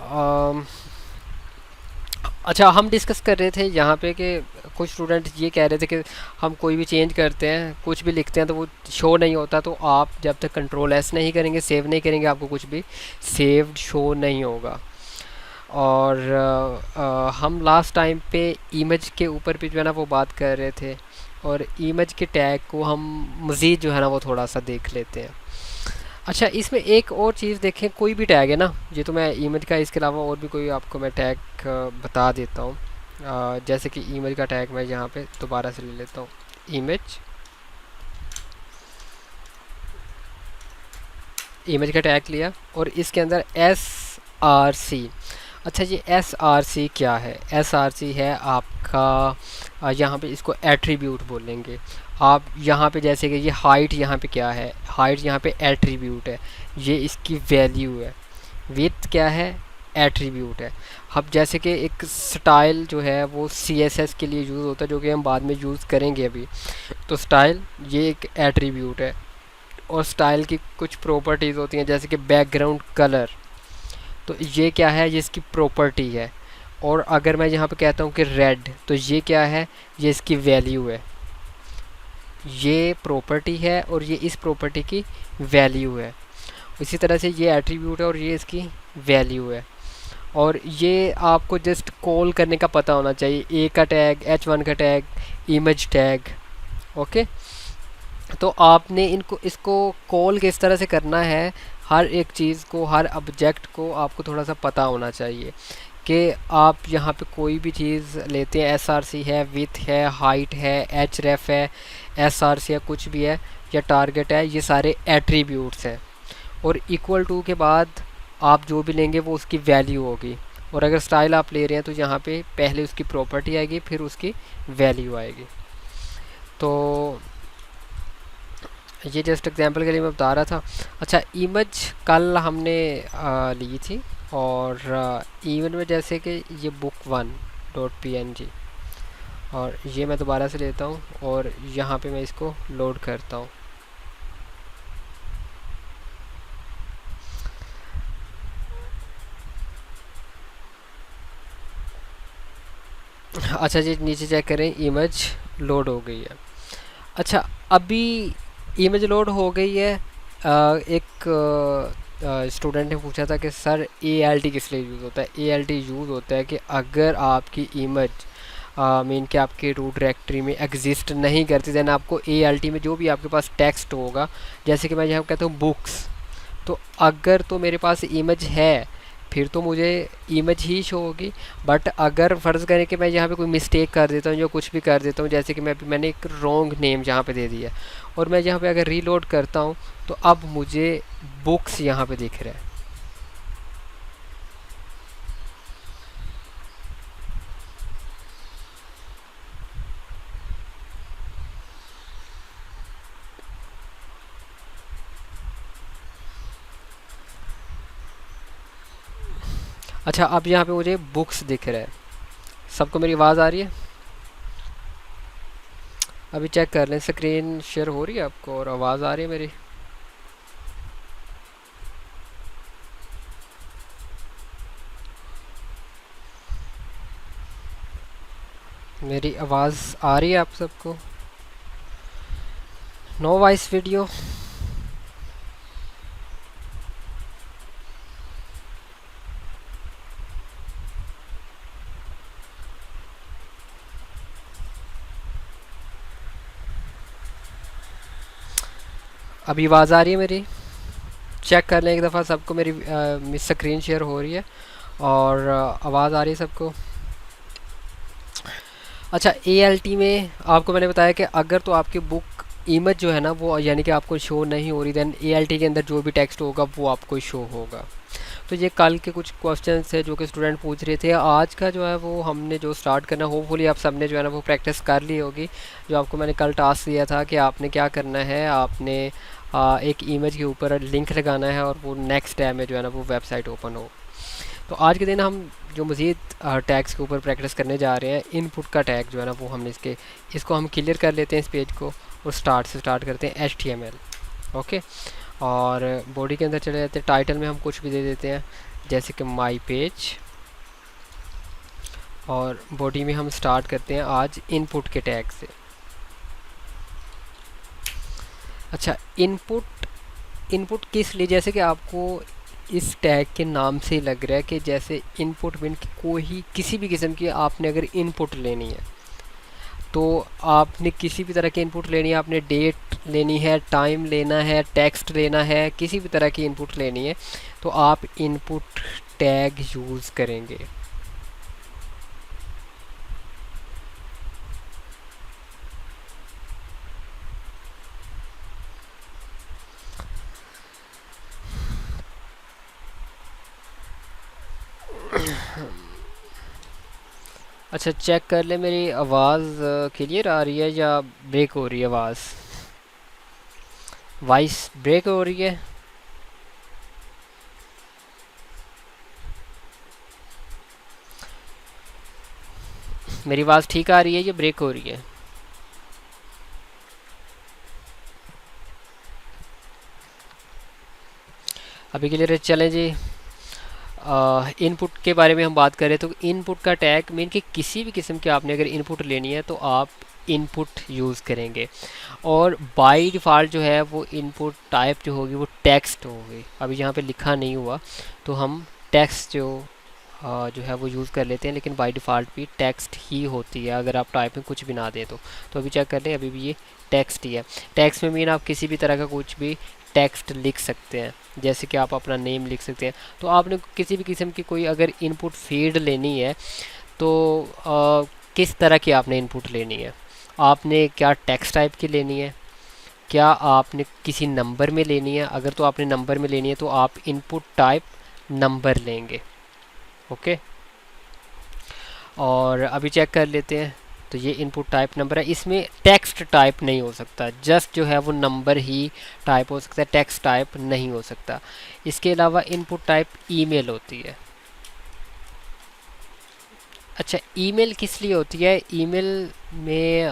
अम, अच्छा, हम डिस्कस कर रहे थे यहाँ पे कि कुछ स्टूडेंट ये कह रहे थे कि हम कोई भी चेंज करते हैं, कुछ भी लिखते हैं तो वो शो नहीं होता। तो आप जब तक कंट्रोल एस नहीं करेंगे, सेव नहीं करेंगे, आपको कुछ भी सेव्ड शो नहीं होगा। और हम लास्ट टाइम पे इमेज के ऊपर भी जो है ना वो बात कर रहे थे, और इमेज के टैग को हम मज़ीद जो है ना वो थोड़ा सा देख लेते हैं। अच्छा, इसमें एक और चीज़ देखें, कोई भी टैग है ना, ये तो मैं इमेज का, इसके अलावा और भी कोई आपको मैं टैग बता देता हूँ। जैसे कि इमेज का टैग मैं यहाँ पे दोबारा से ले लेता हूँ। इमेज, इमेज का टैग लिया और इसके अंदर SRC। अच्छा, ये SRC क्या है? SRC है आपका, यहाँ पे इसको एट्रीब्यूट बोलेंगे। आप यहाँ पे जैसे कि ये हाइट, यहाँ पे क्या है? हाइट यहाँ पे एट्रीब्यूट है, ये इसकी वैल्यू है। विड्थ क्या है? एट्रीब्यूट है। अब जैसे कि एक स्टाइल जो है वो CSS के लिए यूज़ होता है, जो कि हम बाद में यूज़ करेंगे अभी। तो स्टाइल ये एक एट्रीब्यूट है। और स्टाइल की कुछ प्रॉपर्टीज़ होती हैं, जैसे कि बैकग्राउंड कलर, तो ये क्या है? ये इसकी प्रॉपर्टी है। और अगर मैं यहाँ पे कहता हूँ कि रेड, तो ये क्या है? ये इसकी वैल्यू है। ये प्रॉपर्टी है और ये इस प्रॉपर्टी की वैल्यू है। इसी तरह से ये एट्रीब्यूट है और ये इसकी वैल्यू है। और ये आपको जस्ट कॉल करने का पता होना चाहिए। ए का टैग, H1 का टैग, इमेज टैग। ओके, तो आपने इनको, इसको कॉल किस तरह से करना है, हर एक चीज़ को, हर ऑब्जेक्ट को आपको थोड़ा सा पता होना चाहिए कि आप यहाँ पे कोई भी चीज़ लेते हैं, SRC है, विथ है, हाइट है, href है, SRC है, कुछ भी है, या टारगेट है, ये सारे एट्रीब्यूट्स हैं। और इक्वल टू के बाद आप जो भी लेंगे वो उसकी वैल्यू होगी। और अगर स्टाइल आप ले रहे हैं तो यहाँ पे पहले उसकी प्रॉपर्टी आएगी, फिर उसकी वैल्यू आएगी। तो ये जस्ट एग्जांपल के लिए मैं बता रहा था। अच्छा, इमेज कल हमने ली थी, और इमेज में जैसे कि ये book1.png, और ये मैं दोबारा से लेता हूँ और यहाँ पे मैं इसको लोड करता हूँ। अच्छा जी, नीचे चेक करें, इमेज लोड हो गई है। अच्छा, अभी इमेज लोड हो गई है। एक स्टूडेंट ने पूछा था कि सर ALT किस लिए यूज़ होता है? ALT यूज़ होता है कि अगर आपकी इमेज मीन कि आपके रूट डायरेक्टरी में एग्जिस्ट नहीं करती, देन आपको ALT में जो भी आपके पास टेक्स्ट होगा, जैसे कि मैं यहाँ कहता हूँ बुक्स, तो अगर तो मेरे पास इमेज है फिर तो मुझे इमेज ही शो होगी। बट अगर फ़र्ज़ करें कि मैं यहाँ पे कोई मिस्टेक कर देता हूँ या कुछ भी कर देता हूँ, जैसे कि मैंने एक रॉन्ग नेम यहाँ पे दे दिया, और मैं यहाँ पे अगर रीलोड करता हूँ तो अब मुझे बुक्स यहाँ पे दिख रहा है। अच्छा, अब यहाँ पे मुझे बुक्स दिख रहा है। सबको मेरी आवाज़ आ रही है? अभी चेक कर लें, स्क्रीन शेयर हो रही है आपको और आवाज़ आ रही है मेरी? मेरी आवाज़ आ रही है आप सबको? No voice video? अभी आवाज़ आ रही है मेरी? चेक कर लें एक दफ़ा सबको, मेरी स्क्रीन शेयर हो रही है और आवाज़ आ रही है सबको? अच्छा, ALT में आपको मैंने बताया कि अगर तो आपकी बुक इमेज जो है ना वो यानी कि आपको शो नहीं हो रही, देन ALT के अंदर जो भी टेक्स्ट होगा वो आपको शो होगा। तो ये कल के कुछ क्वेश्चंस थे जो कि स्टूडेंट पूछ रहे थे। आज का जो है वो हमने जो स्टार्ट करना, होपफुली आप सबने जो है ना वो प्रैक्टिस कर ली होगी। जो आपको मैंने कल टास्क दिया था कि आपने क्या करना है, आपने एक इमेज के ऊपर लिंक लगाना है और वो नेक्स्ट टाइम में जो है ना वो वेबसाइट ओपन हो। तो आज के दिन हम जो मज़ीद टैग्स के ऊपर प्रैक्टिस करने जा रहे हैं, इनपुट का टैग जो है ना वो हमने इसको हम क्लियर कर लेते हैं इस पेज को, और स्टार्ट से स्टार्ट करते हैं HTML। ओके, और बॉडी के अंदर चले जाते हैं। टाइटल में हम कुछ भी दे देते हैं, जैसे कि माई पेज, और बॉडी में हम स्टार्ट करते हैं आज इनपुट के टैग से। अच्छा, इनपुट इनपुट किस लिए, जैसे कि आपको इस टैग के नाम से लग रहा है कि जैसे इनपुट मीन की कोई किसी भी किस्म की आपने अगर इनपुट लेनी है, तो आपने किसी भी तरह की इनपुट लेनी है, आपने डेट लेनी है, टाइम लेना है, टेक्स्ट लेना है, किसी भी तरह की इनपुट लेनी है, तो आप इनपुट टैग यूज़ करेंगे। अच्छा, चेक कर ले मेरी आवाज़ क्लियर आ रही है या ब्रेक हो रही है आवाज़, वॉइस ब्रेक हो रही है? मेरी आवाज़ ठीक आ रही है या ब्रेक हो रही है? अभी के लिए चलें जी। इनपुट के बारे में हम बात करें तो इनपुट का टैग मीन कि किसी भी किस्म की आपने अगर इनपुट लेनी है तो आप इनपुट यूज़ करेंगे, और बाय डिफ़ॉल्ट जो है वो इनपुट टाइप जो होगी वो टेक्स्ट होगी। अभी यहाँ पे लिखा नहीं हुआ तो हम टेक्स्ट जो है वो यूज़ कर लेते हैं, लेकिन बाय डिफ़ॉल्ट भी टेक्स्ट ही होती है अगर आप टाइप में कुछ भी ना दें तो अभी चेक कर लें, अभी भी ये टेक्स्ट ही है। टेक्स्ट में मीन आप किसी भी तरह का कुछ भी टेक्स्ट लिख सकते हैं, जैसे कि आप अपना नेम लिख सकते हैं। तो आपने किसी भी किस्म की कोई अगर इनपुट फील्ड लेनी है तो किस तरह की आपने इनपुट लेनी है, आपने क्या टेक्स्ट टाइप की लेनी है, क्या आपने किसी नंबर में लेनी है? अगर तो आपने नंबर में लेनी है तो आप इनपुट टाइप नंबर लेंगे। ओके, और अभी चेक कर लेते हैं। तो ये इनपुट टाइप नंबर है, इसमें टेक्स्ट टाइप नहीं हो सकता, जस्ट जो है वो नंबर ही टाइप हो सकता है, टेक्स्ट टाइप नहीं हो सकता। इसके अलावा इनपुट टाइप ईमेल होती है। अच्छा, ईमेल किस लिए होती है? ईमेल में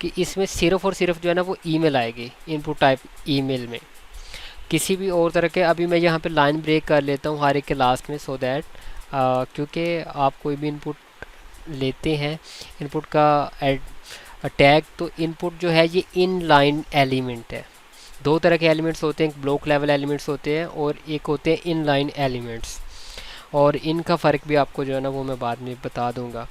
कि इसमें सिर्फ और सिर्फ जो है ना वो ईमेल आएगी इनपुट टाइप ईमेल में, किसी भी और तरह के। अभी मैं यहाँ पे लाइन ब्रेक कर लेता हूँ हर एक के लास्ट में, सो दैट क्योंकि आप कोई भी इनपुट लेते हैं इनपुट का टैग, तो इनपुट जो है ये इन लाइन एलिमेंट है। दो तरह के एलिमेंट्स होते हैं, एक ब्लॉक लेवल एलिमेंट्स होते हैं और एक होते हैं इन लाइन एलिमेंट्स, और इनका फ़र्क भी आपको जो है ना वो मैं बाद में बता दूंगा।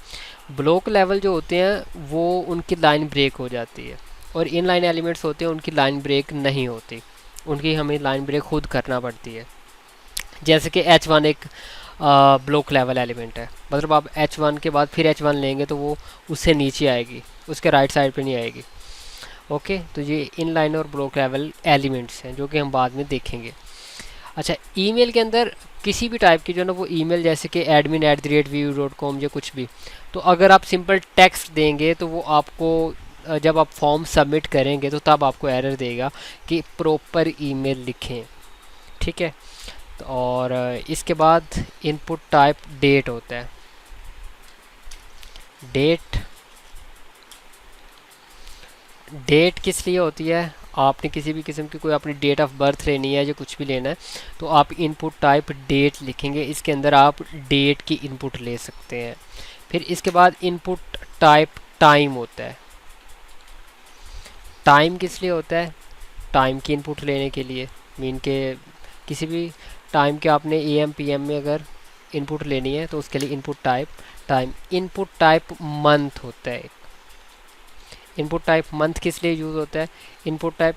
ब्लॉक लेवल जो होते हैं वो उनकी लाइन ब्रेक हो जाती है, और इन लाइन एलिमेंट्स होते हैं उनकी लाइन ब्रेक नहीं होती, उनकी हमें लाइन ब्रेक खुद करना पड़ती है। जैसे कि H1 एक ब्लॉक लेवल एलिमेंट है, मतलब आप H1 के बाद फिर H1 लेंगे तो वो उससे नीचे आएगी, उसके राइट साइड पे नहीं आएगी। ओके, तो ये इन लाइन और ब्लॉक लेवल एलिमेंट्स हैं जो कि हम बाद में देखेंगे। अच्छा, ईमेल के अंदर किसी भी टाइप की जो है ना वो ईमेल, जैसे कि admin@viu.com या कुछ भी, तो अगर आप सिंपल टेक्स्ट देंगे तो वो आपको जब आप फॉर्म सबमिट करेंगे तो तब आपको एरर देगा कि प्रॉपर ईमेल लिखें। ठीक है, तो और इसके बाद इनपुट टाइप डेट होता है। डेट डेट किस लिए होती है? आपने किसी भी किस्म की कोई अपनी डेट ऑफ बर्थ लेनी है या कुछ भी लेना है तो आप इनपुट टाइप डेट लिखेंगे, इसके अंदर आप डेट की इनपुट ले सकते हैं। फिर इसके बाद इनपुट टाइप टाइम होता है। टाइम किस लिए होता है? टाइम की इनपुट लेने के लिए, मीन के किसी भी टाइम के आपने AM PM में अगर इनपुट लेनी है तो उसके लिए input type time. Input type month होता है। इनपुट टाइप मंथ किस लिए यूज़ होता है? Input type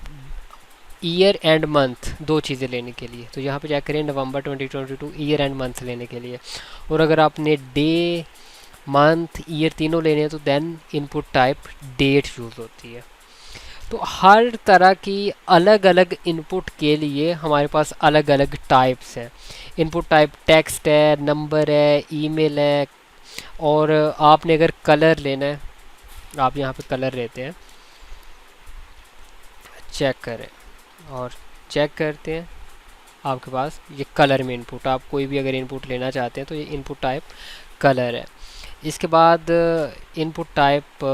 year and month दो चीज़ें लेने के लिए। तो यहाँ पे चेक करें, नवंबर 2022 ईयर एंड मंथ लेने के लिए, और अगर आपने डे मंथ ईयर तीनों लेने हैं तो then input type date use होती है। तो हर तरह की अलग अलग इनपुट के लिए हमारे पास अलग अलग टाइप्स हैं। इनपुट टाइप टेक्स्ट है, नंबर है, ईमेल है, और आपने अगर कलर लेना है, आप यहाँ पे कलर लेते हैं, चेक करें और चेक करते हैं आपके पास ये कलर में इनपुट, आप कोई भी अगर इनपुट लेना चाहते हैं तो ये इनपुट टाइप कलर है। इसके बाद इनपुट टाइप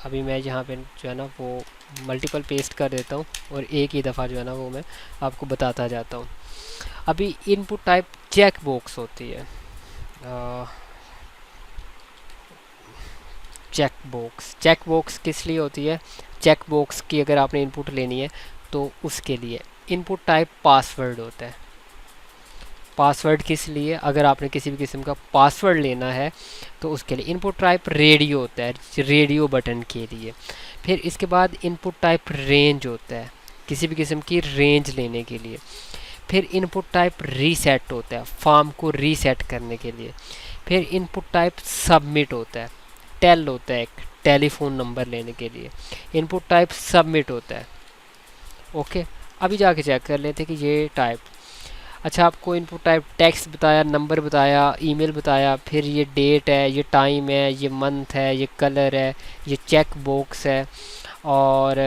अभी मैं यहाँ पे जो है ना वो मल्टीपल पेस्ट कर देता हूँ और एक ही दफ़ा जो है ना वो मैं आपको बताता जाता हूँ। अभी इनपुट टाइप चेक बॉक्स होती है। चेक बॉक्स किस लिए होती है? चेक बॉक्स की अगर आपने इनपुट लेनी है तो उसके लिए इनपुट टाइप पासवर्ड होता है। पासवर्ड किस लिए? अगर आपने किसी भी किस्म का पासवर्ड लेना है तो उसके लिए इनपुट टाइप रेडियो होता है, रेडियो बटन के लिए। फिर इसके बाद इनपुट टाइप रेंज होता है, किसी भी किस्म की रेंज लेने के लिए। फिर इनपुट टाइप रीसेट होता है, फॉर्म को रीसेट करने के लिए। फिर इनपुट टाइप सबमिट होता है, टेल होता है एक टेलीफोन नंबर लेने के लिए। इनपुट टाइप सबमिट होता है। ओके, अभी जाके चेक कर लेते हैं कि ये टाइप। अच्छा, आपको इनपुट टाइप टेक्स्ट बताया, नंबर बताया, ईमेल बताया, फिर ये डेट है, ये टाइम है, ये मंथ है, ये कलर है, ये चेक बॉक्स है, और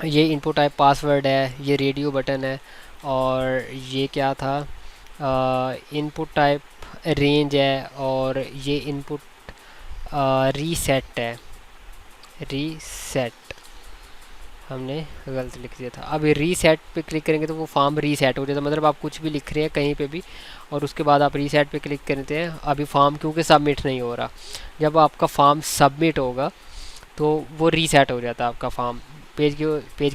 ये इनपुट टाइप पासवर्ड है, ये रेडियो बटन है, और ये क्या था, इनपुट टाइप रेंज है, और ये इनपुट रीसेट है। रीसेट हमने गलत लिख दिया था। अब रीसेट पे क्लिक करेंगे तो वो फॉर्म रीसेट हो जाता है। मतलब आप कुछ भी लिख रहे हैं कहीं पे भी और उसके बाद आप रीसेट पे क्लिक करते हैं, अभी फॉर्म क्योंकि सबमिट नहीं हो रहा। जब आपका फॉर्म सबमिट होगा तो वो रीसेट हो जाता है आपका फॉर्म। पेज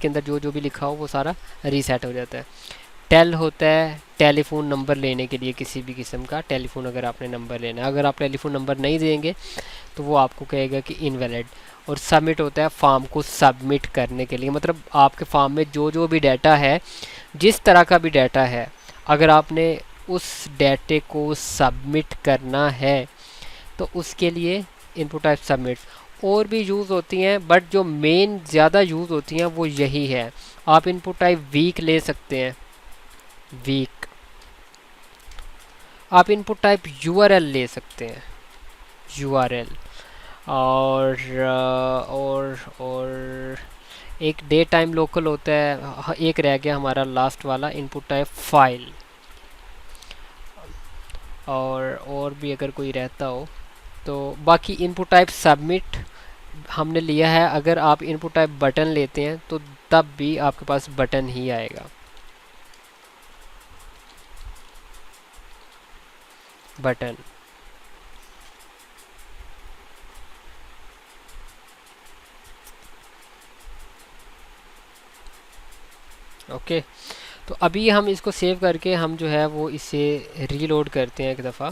के अंदर जो जो भी लिखा हो वो सारा रीसेट हो जाता है। टेल होता है टेलीफोन नंबर लेने के लिए, किसी भी किस्म का टेलीफोन अगर आपने नंबर लेना है। अगर आप टेलीफोन नंबर नहीं देंगे तो वो आपको कहेगा कि इनवैलिड। और सबमिट होता है फॉर्म को सबमिट करने के लिए। मतलब आपके फॉर्म में जो जो भी डाटा है, जिस तरह का भी डाटा है, अगर आपने उस डाटे को सबमिट करना है तो उसके लिए इनपुट टाइप सबमिट। और भी यूज़ होती हैं बट जो मेन ज़्यादा यूज़ होती हैं वो यही है। आप इनपुट टाइप वीक ले सकते हैं, वीक। आप इनपुट टाइप यूआरएल ले सकते हैं, यूआरएल। और एक डे टाइम लोकल होता है। एक रह गया हमारा लास्ट वाला इनपुट टाइप फाइल। और भी अगर कोई रहता हो तो बाकी इनपुट टाइप सबमिट हमने लिया है। अगर आप इनपुट टाइप बटन लेते हैं तो तब भी आपके पास बटन ही आएगा, बटन। ओके, तो अभी हम इसको सेव करके हम जो है वो इसे रीलोड करते हैं एक दफ़ा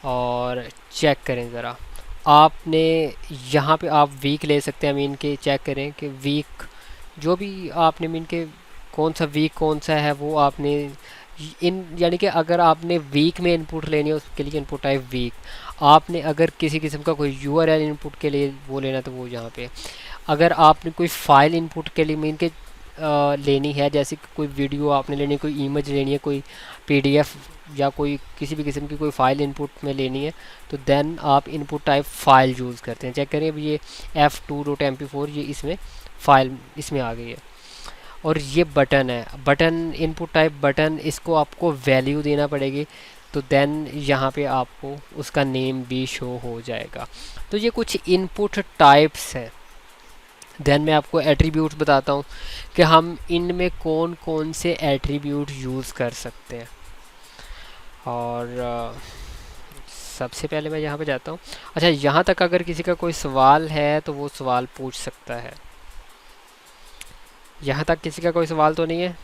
और चेक करें ज़रा। आपने यहाँ पे आप वीक ले सकते हैं। मीन के चेक करें कि वीक जो भी आपने मीन के कौन सा वीक कौन सा है वो आपने इन, यानी कि अगर आपने वीक में इनपुट लेनी है उसके लिए इनपुट टाइप वीक। आपने अगर किसी किस्म का कोई यूआरएल इनपुट के लिए वो लेना तो वो यहाँ पे। अगर आपने कोई फ़ाइल इनपुट के लिए मीन के लेनी है, जैसे कि कोई वीडियो आपने लेनी है, कोई इमेज लेनी है, कोई पीडीएफ या कोई किसी भी किस्म की कोई फ़ाइल इनपुट में लेनी है, तो देन आप इनपुट टाइप फ़ाइल यूज़ करते हैं। चेक करें, अभी ये f2.mp4 ये इसमें फ़ाइल इसमें आ गई है। और ये बटन है, बटन इनपुट टाइप बटन, इसको आपको वैल्यू देना पड़ेगी तो देन यहाँ पे आपको उसका नेम भी शो हो जाएगा। तो ये कुछ इनपुट टाइप्स है। देन मैं आपको एट्रीब्यूट्स बताता हूँ कि हम इनमें कौन कौन से एट्रीब्यूट यूज़ कर सकते हैं। और सबसे पहले मैं यहाँ पे जाता हूँ। अच्छा, यहाँ तक अगर किसी का कोई सवाल है तो वो सवाल पूछ सकता है। यहाँ तक किसी का कोई सवाल तो नहीं है?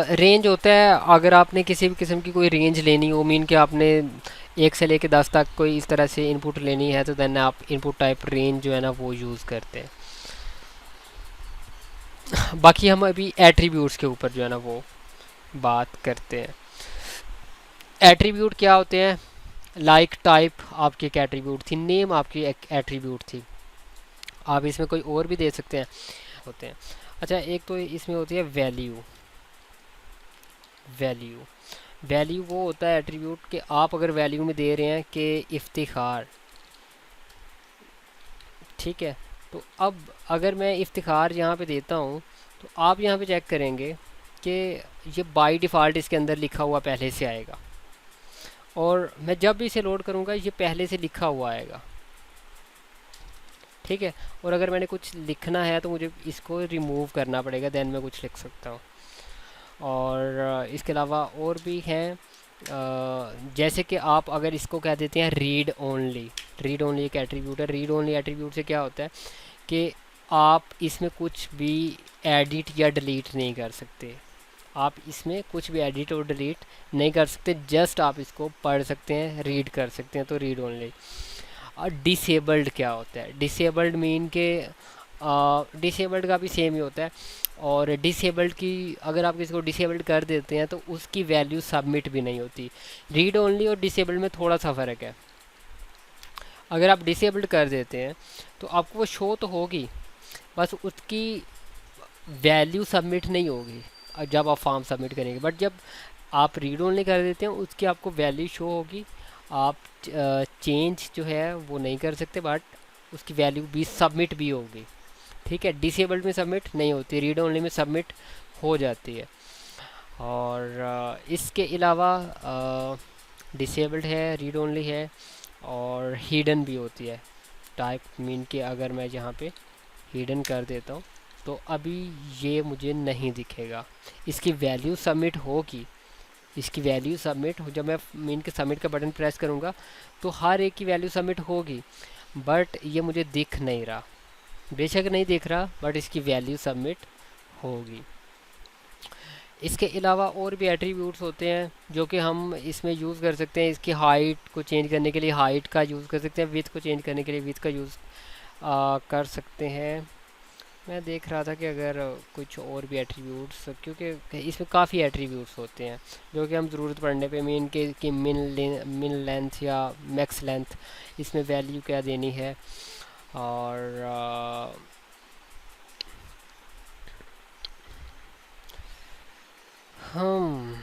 रेंज होता है, अगर आपने किसी भी किस्म की कोई रेंज लेनी हो, मीन कि आपने 1 से लेकर 10 तक कोई इस तरह से इनपुट लेनी है तो देन आप इनपुट टाइप रेंज जो है ना वो यूज़ करते हैं। बाकी हम अभी एट्रीब्यूट्स के ऊपर जो है ना वो बात करते हैं। एट्रीब्यूट क्या होते हैं? लाइक टाइप आपकी एक एट्रीब्यूट थी, नेम आपकी एक एट्रीब्यूट थी। आप इसमें कोई और भी दे सकते हैं, होते हैं। अच्छा, एक तो इसमें होती है वैल्यू। वैल्यू वैल्यू वो होता है एट्रीब्यूट कि आप अगर वैल्यू में दे रहे हैं कि इफ्तिखार, ठीक है। तो अब अगर मैं इफ्तिखार यहाँ पे देता हूँ तो आप यहाँ पे चेक करेंगे कि ये बाय डिफ़ॉल्ट इसके अंदर लिखा हुआ पहले से आएगा। और मैं जब भी इसे लोड करूँगा ये पहले से लिखा हुआ आएगा, ठीक है। और अगर मैंने कुछ लिखना है तो मुझे इसको रिमूव करना पड़ेगा, देन मैं कुछ लिख सकता हूँ। और इसके अलावा और भी हैं, जैसे कि आप अगर इसको कह देते हैं रीड ओनली, रीड ओनली एक एट्रीब्यूट है। रीड ओनली एट्रीब्यूट से क्या होता है कि आप इसमें कुछ भी एडिट या डिलीट नहीं कर सकते, आप इसमें कुछ भी एडिट और डिलीट नहीं कर सकते, जस्ट आप इसको पढ़ सकते हैं, रीड कर सकते हैं, तो रीड ओनली। और डिसेबल्ड क्या होता है? डिसेबल्ड मीन के डिसेबल्ड का भी सेम ही होता है। और डिसेबल्ड की अगर आप इसको डिसेबल्ड कर देते हैं तो उसकी वैल्यू सबमिट भी नहीं होती। रीड ओनली और डिसेबल्ड में थोड़ा सा फ़र्क है। अगर आप डिसेबल्ड कर देते हैं तो आपको वो शो तो होगी, बस उसकी वैल्यू सबमिट नहीं होगी जब आप फॉर्म सबमिट करेंगे। बट जब आप रीड ओनली कर देते हैं उसकी आपको वैल्यू शो होगी, आप चेंज जो है वो नहीं कर सकते, बट उसकी वैल्यू भी सबमिट भी होगी, ठीक है। डिसेबल्ड में सबमिट नहीं होती, रीड ओनली में सबमिट हो जाती है। और इसके अलावा डिसेबल्ड है, रीड ओनली है, और हिडन भी होती है। टाइप मीन के अगर मैं यहाँ पे हिडन कर देता हूँ तो अभी ये मुझे नहीं दिखेगा, इसकी वैल्यू सबमिट होगी, इसकी वैल्यू सबमिट हो, जब मैं मीन के सबमिट का बटन प्रेस करूँगा तो हर एक की वैल्यू सबमिट होगी, बट ये मुझे दिख नहीं रहा, बेशक नहीं दिख रहा, बट इसकी वैल्यू सबमिट होगी। इसके अलावा और भी एट्रीब्यूट्स होते हैं जो कि हम इसमें यूज़ कर सकते हैं। इसकी हाइट को चेंज करने के लिए हाइट का यूज़ कर सकते हैं, विड्थ को चेंज करने के लिए विड्थ का यूज़ कर सकते हैं। मैं देख रहा था कि अगर कुछ और भी एट्रीब्यूट्स, क्योंकि इसमें काफ़ी एट्रीब्यूट्स होते हैं जो कि हम ज़रूरत पड़ने पे मीन के कि मिन लेंथ या मैक्स लेंथ, इसमें वैल्यू क्या देनी है। और हम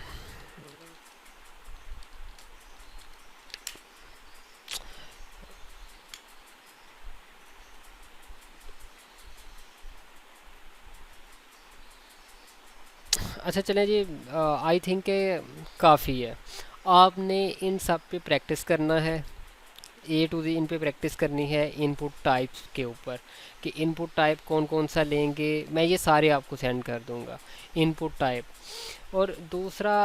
अच्छा चलें जी, आई थिंक के काफ़ी है। आपने इन सब पे प्रैक्टिस करना है, ए टू जी इन पे प्रैक्टिस करनी है इनपुट टाइप्स के ऊपर, कि इनपुट टाइप कौन कौन सा लेंगे, मैं ये सारे आपको सेंड कर दूंगा इनपुट टाइप। और दूसरा,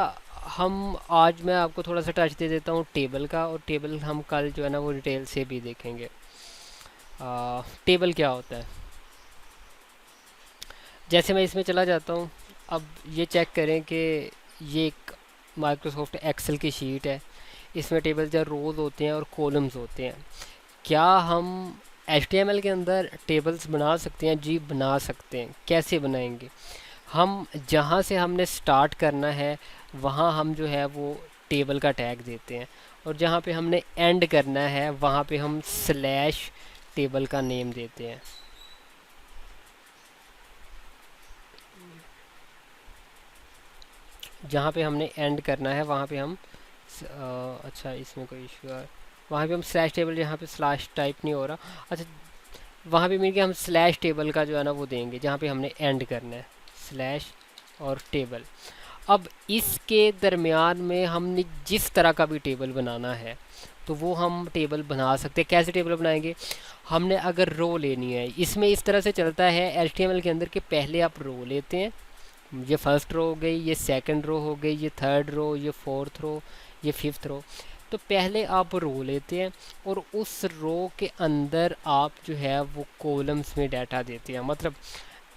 हम आज मैं आपको थोड़ा सा टच दे देता हूँ टेबल का, और टेबल हम कल जो है ना वो डिटेल से भी देखेंगे। टेबल क्या होता है, जैसे मैं इसमें चला जाता हूँ। अब ये चेक करें कि ये एक माइक्रोसॉफ्ट एक्सेल की शीट है, इसमें टेबल जो रोज़ होते हैं और कॉलम्स होते हैं। क्या हम HTML के अंदर टेबल्स बना सकते हैं? जी बना सकते हैं। कैसे बनाएंगे? हम जहाँ से हमने स्टार्ट करना है वहाँ हम जो है वो टेबल का टैग देते हैं, और जहाँ पे हमने एंड करना है वहाँ पे हम स्लैश टेबल का नेम देते हैं। जहाँ पे हमने एंड करना है वहाँ पे हम अच्छा इसमें कोई इशू है, वहाँ पे हम स्लैश टेबल, यहाँ पे स्लैश टाइप नहीं हो रहा, अच्छा वहाँ पे मिल के हम स्लैश टेबल का जो है ना वो देंगे जहाँ पे हमने एंड करना है, स्लैश और टेबल। अब इसके दरमियान में हमने जिस तरह का भी टेबल बनाना है तो वो हम टेबल बना सकते हैं। कैसे टेबल बनाएंगे? हमने अगर रो लेनी है, इसमें इस तरह से चलता है HTML के अंदर कि पहले आप रो लेते हैं, ये फर्स्ट रो हो गई, ये सेकंड रो हो गई, ये थर्ड रो, ये फोर्थ रो, ये फिफ्थ रो। तो पहले आप रो लेते हैं और उस रो के अंदर आप जो है वो कॉलम्स में डाटा देते हैं। मतलब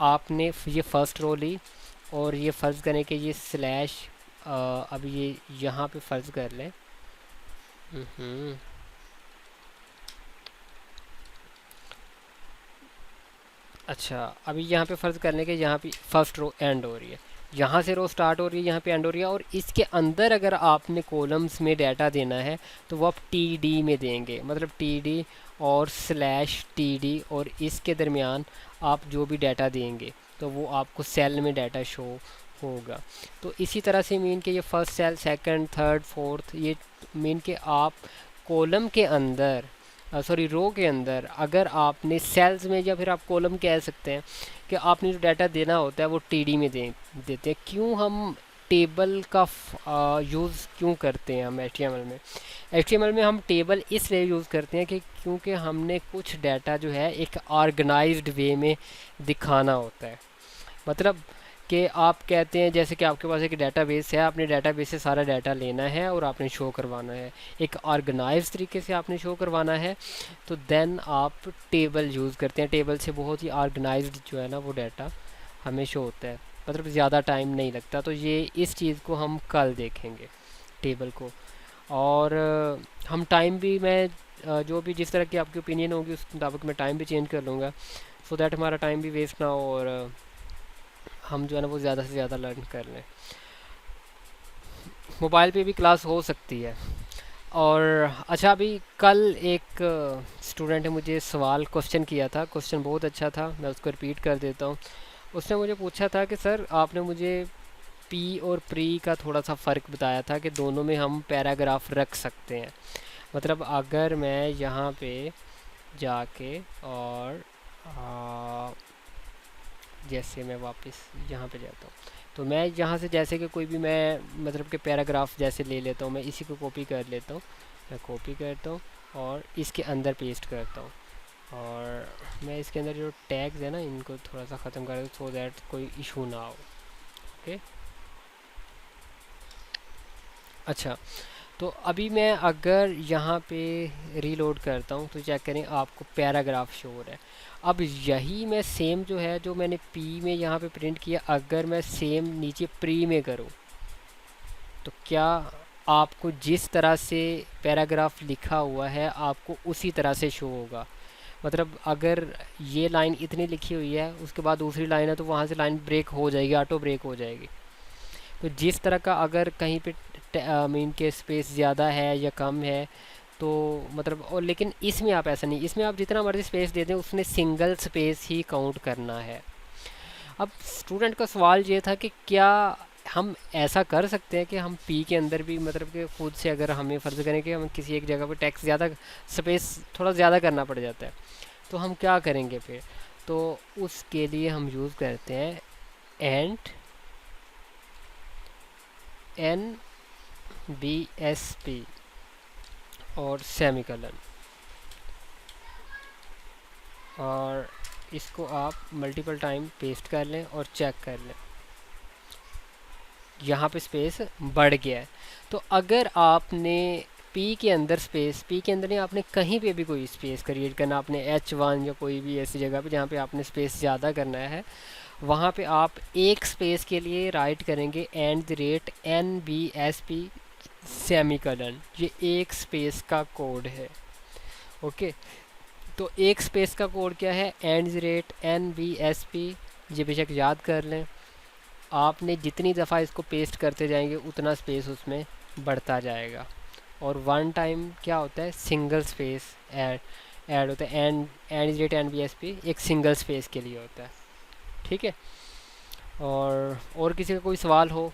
आपने ये फर्स्ट रो ली और ये फ़र्ज़ करें कि ये स्लैश, अब ये यहाँ पे फ़र्ज़ कर लें। अच्छा अभी यहाँ पे फ़र्ज़ करने के यहाँ पे फर्स्ट रो एंड हो रही है, यहाँ से रो स्टार्ट हो रही है, यहाँ पे एंड हो रही है, और इसके अंदर अगर आपने कॉलम्स में डाटा देना है तो वो आप TD में देंगे, मतलब TD और स्लैश TD, और इसके दरमियान आप जो भी डाटा देंगे तो वो आपको सेल में डाटा शो होगा। तो इसी तरह से मीन के ये first cell, second, third, fourth, ये मीन के आप कॉलम के अंदर, सॉरी रो के अंदर, अगर आपने सेल्स में, या फिर आप कॉलम कह सकते हैं कि आपने जो डाटा देना होता है वो TD में देते हैं। क्यों हम टेबल का यूज़ क्यों करते हैं हम HTML में? HTML में हम टेबल इसलिए यूज़ करते हैं कि क्योंकि हमने कुछ डाटा जो है एक ऑर्गेनाइज्ड वे में दिखाना होता है। मतलब कि आप कहते हैं जैसे कि आपके पास एक डेटाबेस है, आपने डेटाबेस से सारा डाटा लेना है और आपने शो करवाना है, एक ऑर्गेनाइज तरीके से आपने शो करवाना है, तो देन आप टेबल यूज़ करते हैं। टेबल से बहुत ही ऑर्गेनाइज्ड जो है ना वो डाटा हमें शो होता है, मतलब ज़्यादा टाइम नहीं लगता। तो ये इस चीज़ को हम कल देखेंगे, टेबल को। और हम टाइम भी, मैं जो भी जिस तरह की आपकी ओपिनियन होगी उस मुताबिक मैं टाइम भी चेंज कर लूँगा, सो दैट हमारा टाइम भी वेस्ट ना हो और हम जो है ना वो ज़्यादा से ज़्यादा लर्न कर लें। मोबाइल पे भी क्लास हो सकती है। और अच्छा, अभी कल एक स्टूडेंट ने मुझे सवाल क्वेश्चन किया था, क्वेश्चन बहुत अच्छा था, मैं उसको रिपीट कर देता हूँ। उसने मुझे पूछा था कि सर आपने मुझे पी और प्री का थोड़ा सा फ़र्क बताया था कि दोनों में हम पैराग्राफ रख सकते हैं। मतलब अगर मैं यहाँ पे जाके और जैसे मैं वापस यहाँ पे जाता हूँ, तो मैं यहाँ से जैसे कि कोई भी मैं मतलब कि पैराग्राफ जैसे ले लेता हूँ, मैं इसी को कॉपी कर लेता हूँ, मैं कॉपी करता हूँ और इसके अंदर पेस्ट करता हूँ। और मैं इसके अंदर जो टैग्स है ना इनको थोड़ा सा ख़त्म कर दूँ सो दैट कोई इशू ना हो। ओके, अच्छा, तो अभी मैं अगर यहाँ पे रीलोड करता हूँ तो चेक करें आपको पैराग्राफ शो हो रहा है। अब यही मैं सेम जो है जो मैंने पी में यहाँ पे प्रिंट किया, अगर मैं सेम नीचे प्री में करूँ तो क्या आपको जिस तरह से पैराग्राफ लिखा हुआ है आपको उसी तरह से शो होगा। मतलब अगर ये लाइन इतनी लिखी हुई है उसके बाद दूसरी लाइन है तो वहाँ से लाइन ब्रेक हो जाएगी, ऑटो ब्रेक हो जाएगी। तो जिस तरह का अगर कहीं पे मीन के स्पेस ज़्यादा है या कम है तो मतलब, और लेकिन इसमें आप ऐसा नहीं, इसमें आप जितना मर्ज़ी स्पेस दे दें उसने सिंगल स्पेस ही काउंट करना है। अब स्टूडेंट का सवाल ये था कि क्या हम ऐसा कर सकते हैं कि हम पी के अंदर भी मतलब कि खुद से अगर हमें फ़र्ज़ करें कि हम किसी एक जगह पर टेक्स्ट ज़्यादा स्पेस थोड़ा ज़्यादा करना पड़ जाता है तो हम क्या करेंगे फिर? तो उसके लिए हम यूज़ करते हैं and N B S P और सेमीकलन, और इसको आप मल्टीपल टाइम पेस्ट कर लें और चेक कर लें, यहाँ पे स्पेस बढ़ गया है। तो अगर आपने पी के अंदर स्पेस, पी के अंदर नहीं, आपने कहीं पे भी कोई स्पेस क्रिएट करना, आपने H1 या कोई भी ऐसी जगह पे जहाँ पे आपने स्पेस ज़्यादा करना है, वहाँ पे आप एक स्पेस के लिए राइट करेंगे @NBSP सेमीकलन, ये एक स्पेस का कोड है। ओके, तो एक स्पेस का कोड क्या है? @NBSP। ये बेशक याद कर लें, आपने जितनी दफ़ा इसको पेस्ट करते जाएंगे उतना स्पेस उसमें बढ़ता जाएगा। और वन टाइम क्या होता है? सिंगल स्पेस ऐड होता है। @NBSP एक सिंगल स्पेस के लिए होता है। ठीक है, और किसी का कोई सवाल हो